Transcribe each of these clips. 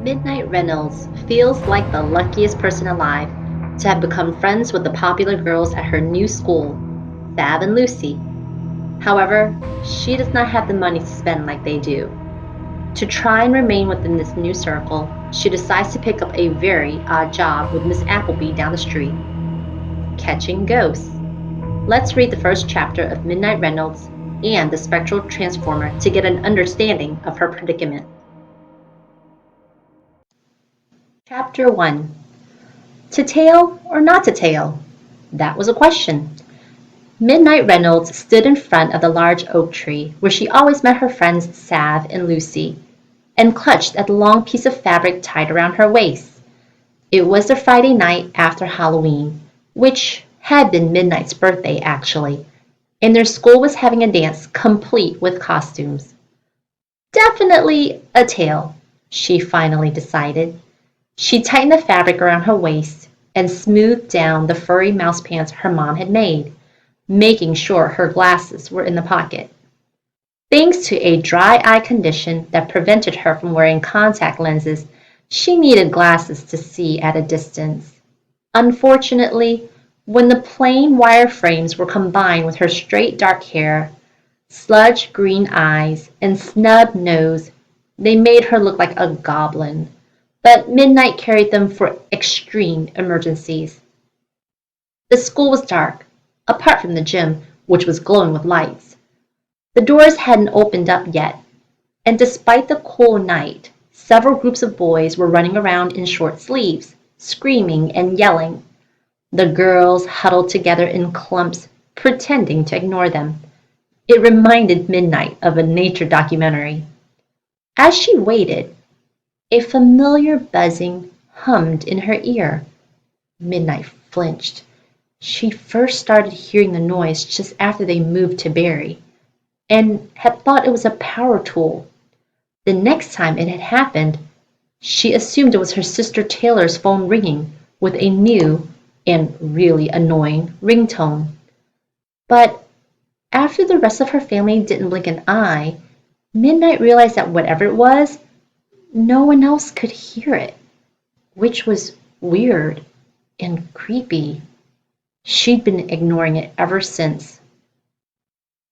Midnight Reynolds feels like the luckiest person alive to have become friends with the popular girls at her new school, Sav and Lucy. However, she does not have the money to spend like they do. To try and remain within this new circle, she decides to pick up a very odd job with Miss Appleby down the street, catching ghosts. Let's read the first chapter of Midnight Reynolds and the Spectral Transformer to get an understanding of her predicament. Chapter 1. To tail or not to tail? That was a question. Midnight Reynolds stood in front of the large oak tree where she always met her friends Sav and Lucy, and clutched at the long piece of fabric tied around her waist. It was the Friday night after Halloween, which had been Midnight's birthday actually, and their school was having a dance complete with costumes. Definitely a tail, she finally decided. She tightened the fabric around her waist and smoothed down the furry mouse pants her mom had made, making sure her glasses were in the pocket. Thanks to a dry eye condition that prevented her from wearing contact lenses, she needed glasses to see at a distance. Unfortunately, when the plain wire frames were combined with her straight dark hair, sludge green eyes, and snub nose, they made her look like a goblin. But Midnight carried them for extreme emergencies. The school was dark, apart from the gym, which was glowing with lights. The doors hadn't opened up yet, and despite the cool night, several groups of boys were running around in short sleeves, screaming and yelling. The girls huddled together in clumps, pretending to ignore them. It reminded Midnight of a nature documentary. As she waited, a familiar buzzing hummed in her ear. Midnight flinched. She first started hearing the noise just after they moved to Barry, and had thought it was a power tool. The next time it had happened, she assumed it was her sister Taylor's phone ringing with a new and really annoying ringtone. But after the rest of her family didn't blink an eye, Midnight realized that whatever it was, no one else could hear it, which was weird and creepy. She'd been ignoring it ever since.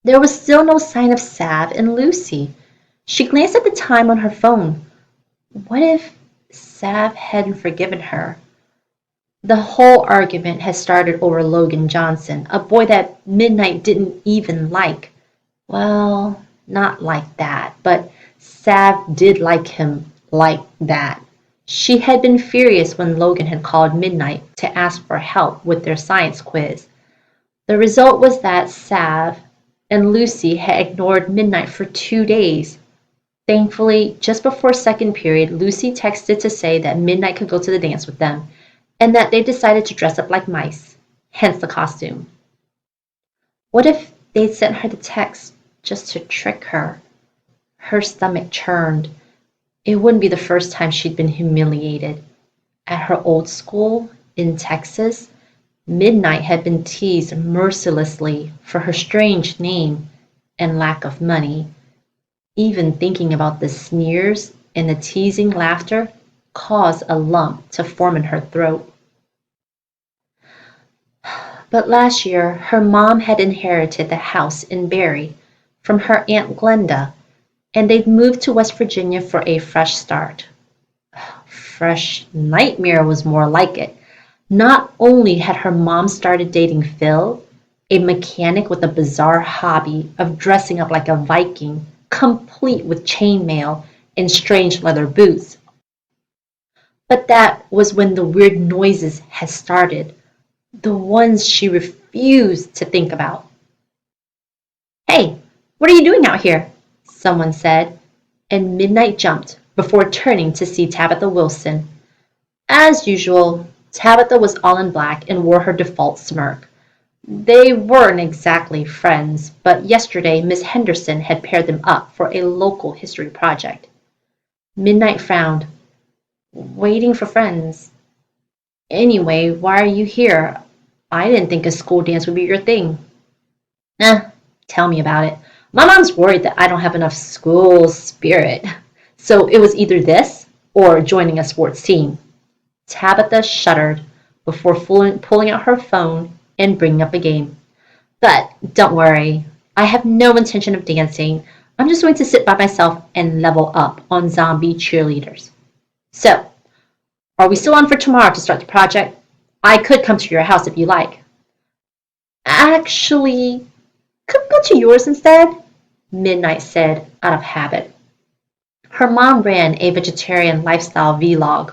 There was still no sign of Sav and Lucy. She glanced at the time on her phone. What if Sav hadn't forgiven her? The whole argument had started over Logan Johnson, a boy that Midnight didn't even like. Well, not like that, but Sav did like him like that. She had been furious when Logan had called Midnight to ask for help with their science quiz. The result was that Sav and Lucy had ignored Midnight for 2 days. Thankfully, just before second period, Lucy texted to say that Midnight could go to the dance with them, and that they decided to dress up like mice, hence the costume. What if they'd sent her the text just to trick her? Her stomach churned. It wouldn't be the first time she'd been humiliated. At her old school in Texas, Midnight had been teased mercilessly for her strange name and lack of money. Even thinking about the sneers and the teasing laughter caused a lump to form in her throat. But last year, her mom had inherited the house in Barry from her Aunt Glenda, and they'd moved to West Virginia for a fresh start. Fresh nightmare was more like it. Not only had her mom started dating Phil, a mechanic with a bizarre hobby of dressing up like a Viking, complete with chainmail and strange leather boots, but that was when the weird noises had started, the ones she refused to think about. "Hey, what are you doing out here?" someone said, and Midnight jumped before turning to see Tabitha Wilson. As usual, Tabitha was all in black and wore her default smirk. They weren't exactly friends, but yesterday Miss Henderson had paired them up for a local history project. Midnight frowned. "Waiting for friends. Anyway, why are you here? I didn't think a school dance would be your thing." Tell me about it. My mom's worried that I don't have enough school spirit. So it was either this or joining a sports team. Tabitha shuddered before pulling out her phone and bringing up a game. But don't worry, I have no intention of dancing. I'm just going to sit by myself and level up on zombie cheerleaders. So, are we still on for tomorrow to start the project? I could come to your house if you like. Actually, could we go to yours instead? Midnight said out of habit. Her mom ran a vegetarian lifestyle vlog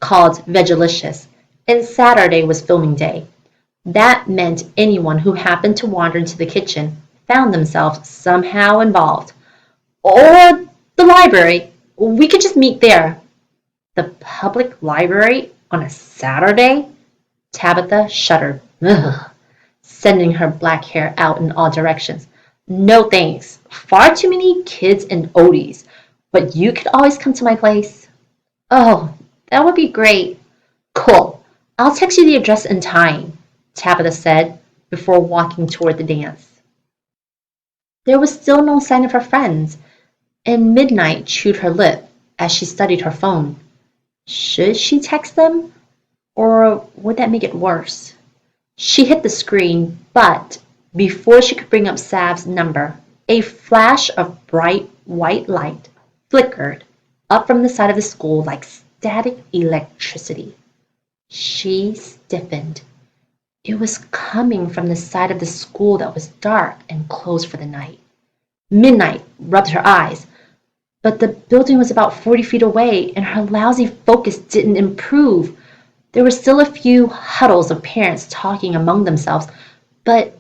called Vegalicious, and Saturday was filming day. That meant anyone who happened to wander into the kitchen found themselves somehow involved. Or the library. We could just meet there. The public library on a Saturday? Tabitha shuddered, ugh, sending her black hair out in all directions. No thanks. Far too many kids and oldies. But you could always come to my place. Oh, that would be great. Cool. I'll text you the address and time, Tabitha said before walking toward the dance. There was still no sign of her friends, and Midnight chewed her lip as she studied her phone. Should she text them? Or would that make it worse? She hit the screen, but before she could bring up Sav's number, a flash of bright white light flickered up from the side of the school like static electricity. She stiffened. It was coming from the side of the school that was dark and closed for the night. Midnight rubbed her eyes, but the building was about 40 feet away and her lousy focus didn't improve. There were still a few huddles of parents talking among themselves, but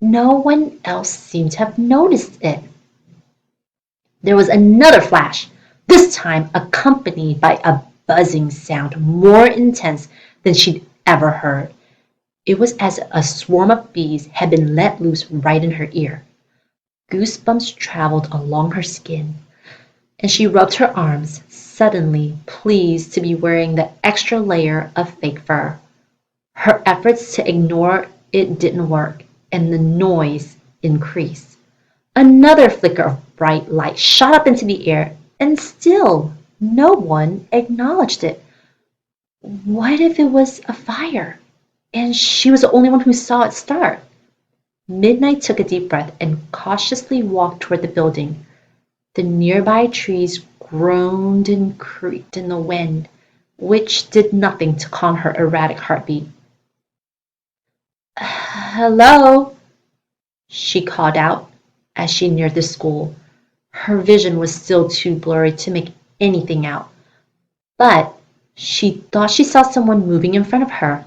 no one else seemed to have noticed it. There was another flash, this time accompanied by a buzzing sound more intense than she'd ever heard. It was as if a swarm of bees had been let loose right in her ear. Goosebumps traveled along her skin, and she rubbed her arms, suddenly pleased to be wearing the extra layer of fake fur. Her efforts to ignore it didn't work, and the noise increased. Another flicker of bright light shot up into the air, and still no one acknowledged it. What if it was a fire, and she was the only one who saw it start? Midnight took a deep breath and cautiously walked toward the building. The nearby trees groaned and creaked in the wind, which did nothing to calm her erratic heartbeat. Hello, she called out as she neared the school. Her vision was still too blurry to make anything out, but she thought she saw someone moving in front of her.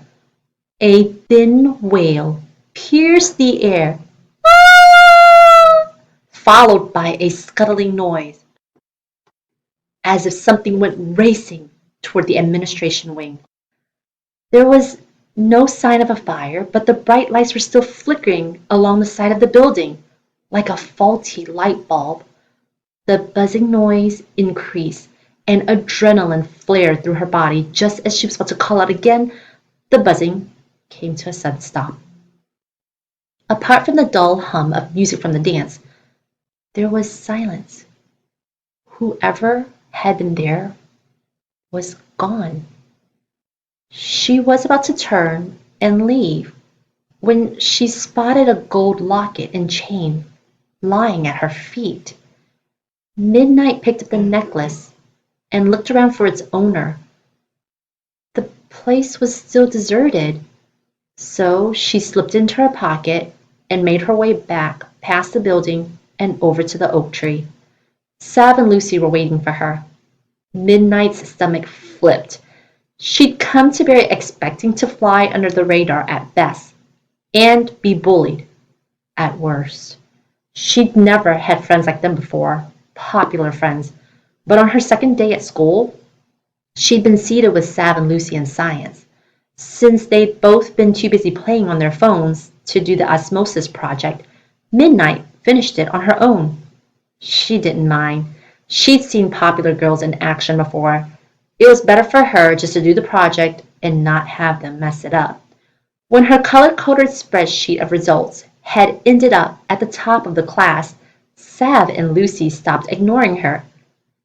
A thin wail pierced the air, followed by a scuttling noise, as if something went racing toward the administration wing. There was no sign of a fire, but the bright lights were still flickering along the side of the building, like a faulty light bulb. The buzzing noise increased, and adrenaline flared through her body just as she was about to call out again. The buzzing came to a sudden stop. Apart from the dull hum of music from the dance, there was silence. Whoever had been there was gone. She was about to turn and leave when she spotted a gold locket and chain lying at her feet. Midnight picked up the necklace and looked around for its owner. The place was still deserted, so she slipped into her pocket and made her way back past the building and over to the oak tree. Sav and Lucy were waiting for her. Midnight's stomach flipped. She'd come to Barry expecting to fly under the radar at best and be bullied at worst. She'd never had friends like them before, popular friends, but on her second day at school, she'd been seated with Sav and Lucy in science. Since they'd both been too busy playing on their phones to do the osmosis project, Midnight finished it on her own. She didn't mind. She'd seen popular girls in action before. It was better for her just to do the project and not have them mess it up. When her color-coded spreadsheet of results had ended up at the top of the class, Sav and Lucy stopped ignoring her.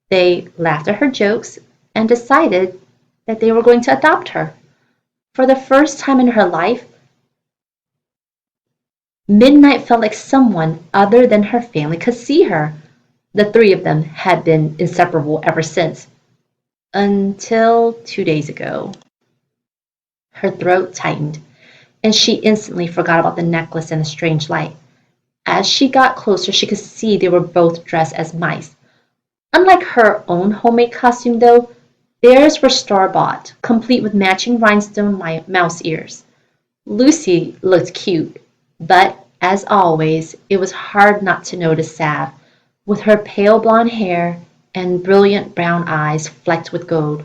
They laughed at her jokes and decided that they were going to adopt her. For the first time in her life, Midnight felt like someone other than her family could see her. The three of them had been inseparable ever since. Until 2 days ago. Her throat tightened, and she instantly forgot about the necklace and the strange light. As she got closer, she could see they were both dressed as mice. Unlike her own homemade costume, though, theirs were store-bought, complete with matching rhinestone mouse ears. Lucy looked cute, but as always, it was hard not to notice Sav, with her pale blonde hair and brilliant brown eyes flecked with gold.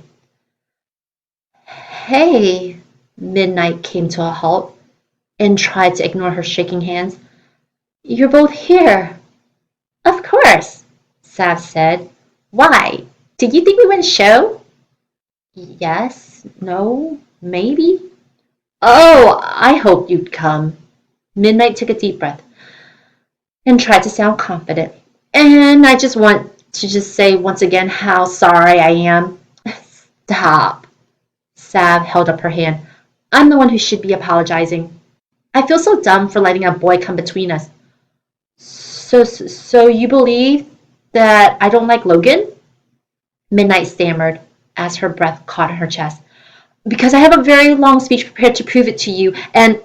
Hey, Midnight came to a halt and tried to ignore her shaking hands. You're both here. Of course, Sav said. Why? Did you think we wouldn't show? Yes, no, maybe. Oh, I hoped you'd come. Midnight took a deep breath and tried to sound confident. And I just want to say once again how sorry I am. Stop. Sav held up her hand. I'm the one who should be apologizing. I feel so dumb for letting a boy come between us. So you believe that I don't like Logan? Midnight stammered as her breath caught in her chest. Because I have a very long speech prepared to prove it to you, and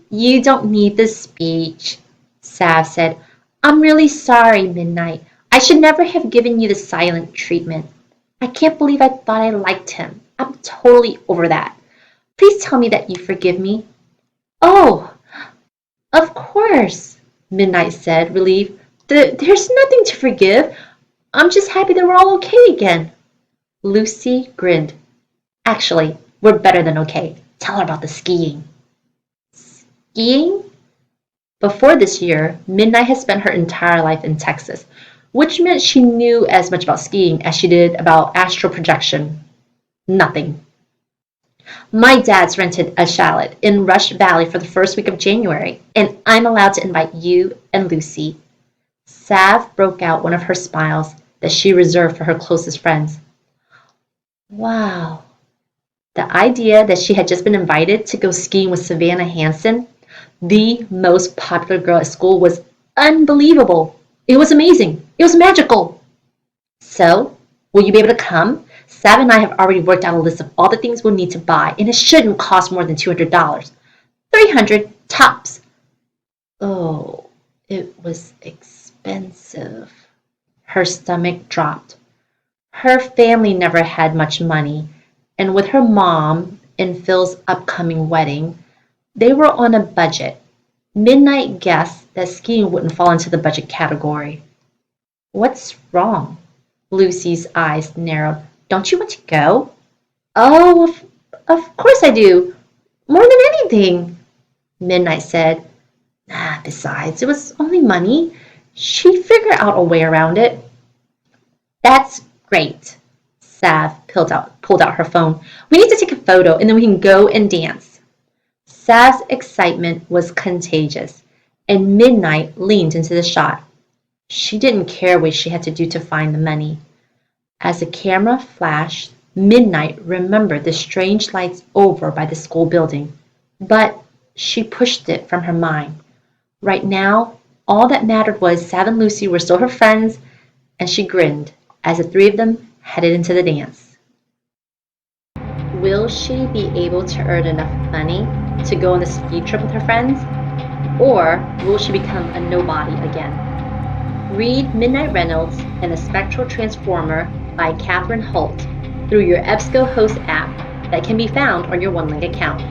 you don't need the speech, Sav said. I'm really sorry, Midnight. I should never have given you the silent treatment. I can't believe I thought I liked him. I'm totally over that. Please tell me that you forgive me. Oh, of course, Midnight said, relieved. There's nothing to forgive. I'm just happy that we're all okay again. Lucy grinned. Actually, we're better than okay. Tell her about the skiing. Skiing? Before this year, Midnight had spent her entire life in Texas, which meant she knew as much about skiing as she did about astral projection. Nothing. My dad's rented a chalet in Rush Valley for the first week of January, and I'm allowed to invite you and Lucy. Sav broke out one of her smiles that she reserved for her closest friends. Wow. The idea that she had just been invited to go skiing with Savannah Hansen, the most popular girl at school, was unbelievable. It was amazing. It was magical. So, will you be able to come? Sav and I have already worked out a list of all the things we'll need to buy, and it shouldn't cost more than $200. $300 tops. Oh, it was expensive. Her stomach dropped. Her family never had much money, and with her mom and Phil's upcoming wedding, they were on a budget. Midnight guessed that skiing wouldn't fall into the budget category. What's wrong? Lucy's eyes narrowed. Don't you want to go? Oh, of course I do. More than anything, Midnight said. Besides, it was only money. She'd figure out a way around it. That's great. Sav pulled out her phone. We need to take a photo and then we can go and dance. Sav's excitement was contagious, and Midnight leaned into the shot. She didn't care what she had to do to find the money. As the camera flashed, Midnight remembered the strange lights over by the school building, but she pushed it from her mind. Right now, all that mattered was Sav and Lucy were still her friends, and she grinned as the three of them headed into the dance. Will she be able to earn enough money to go on the ski trip with her friends? Or will she become a nobody again? Read Midnight Reynolds and the Spectral Transformer by Katherine Holt through your EBSCO Host app that can be found on your OneLink account.